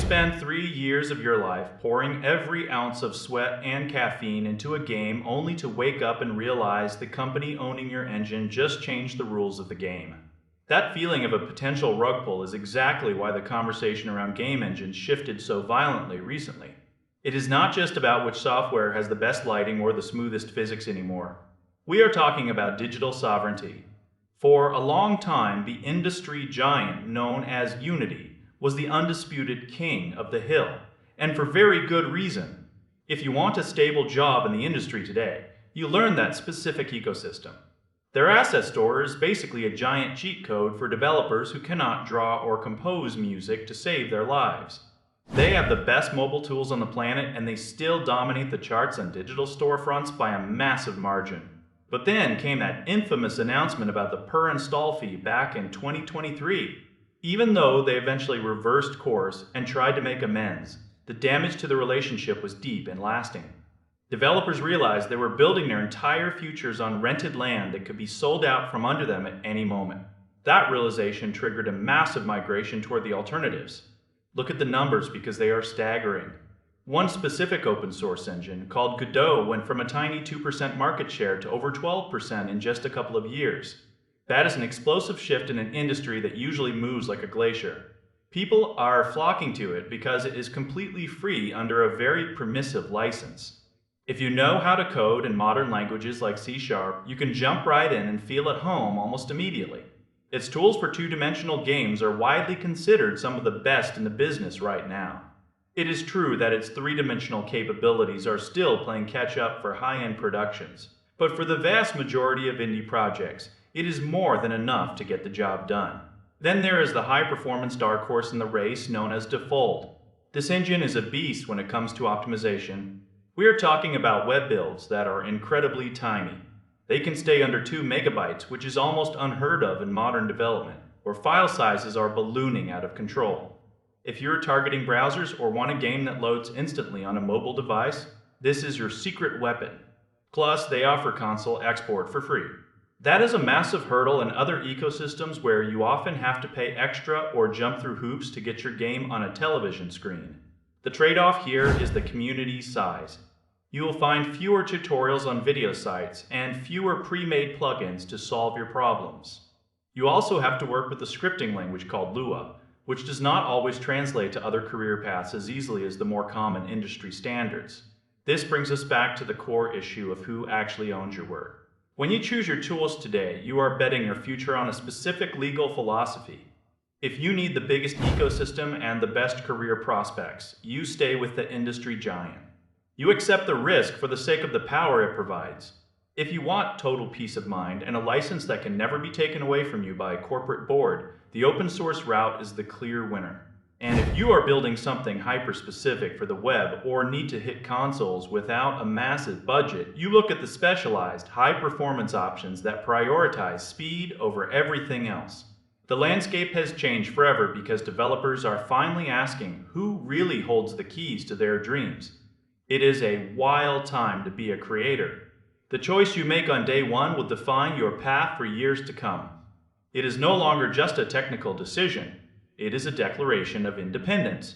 spend 3 years of your life pouring every ounce of sweat and caffeine into a game only to wake up and realize the company owning your engine just changed the rules of the game. That feeling of a potential rug pull is exactly why the conversation around game engines shifted so violently recently. It is not just about which software has the best lighting or the smoothest physics anymore. We are talking about digital sovereignty. For a long time, the industry giant known as Unity was the undisputed king of the hill, and for very good reason. If you want a stable job in the industry today, you learn that specific ecosystem. Their asset store is basically a giant cheat code for developers who cannot draw or compose music to save their lives. They have the best mobile tools on the planet, and they still dominate the charts on digital storefronts by a massive margin. But then came that infamous announcement about the per install fee back in 2023. Even though they eventually reversed course and tried to make amends, the damage to the relationship was deep and lasting. Developers realized they were building their entire futures on rented land that could be sold out from under them at any moment. That realization triggered a massive migration toward the alternatives. Look at the numbers because they are staggering. One specific open source engine, called Godot, went from a tiny 2% market share to over 12% in just a couple of years. That is an explosive shift in an industry that usually moves like a glacier. People are flocking to it because it is completely free under a very permissive license. If you know how to code in modern languages like C#, you can jump right in and feel at home almost immediately. Its tools for two-dimensional games are widely considered some of the best in the business right now. It is true that its three-dimensional capabilities are still playing catch-up for high-end productions, but for the vast majority of indie projects, it is more than enough to get the job done. Then there is the high-performance dark horse in the race known as Defold. This engine is a beast when it comes to optimization. We are talking about web builds that are incredibly tiny. They can stay under 2 megabytes, which is almost unheard of in modern development, where file sizes are ballooning out of control. If you're targeting browsers or want a game that loads instantly on a mobile device, this is your secret weapon. Plus, they offer console export for free. That is a massive hurdle in other ecosystems where you often have to pay extra or jump through hoops to get your game on a television screen. The trade-off here is the community size. You will find fewer tutorials on video sites and fewer pre-made plugins to solve your problems. You also have to work with a scripting language called Lua, which does not always translate to other career paths as easily as the more common industry standards. This brings us back to the core issue of who actually owns your work. When you choose your tools today, you are betting your future on a specific legal philosophy. If you need the biggest ecosystem and the best career prospects, you stay with the industry giant. You accept the risk for the sake of the power it provides. If you want total peace of mind and a license that can never be taken away from you by a corporate board, the open source route is the clear winner. And if you are building something hyper-specific for the web or need to hit consoles without a massive budget, you look at the specialized, high-performance options that prioritize speed over everything else. The landscape has changed forever because developers are finally asking who really holds the keys to their dreams. It is a wild time to be a creator. The choice you make on day one will define your path for years to come. It is no longer just a technical decision. It is a declaration of independence.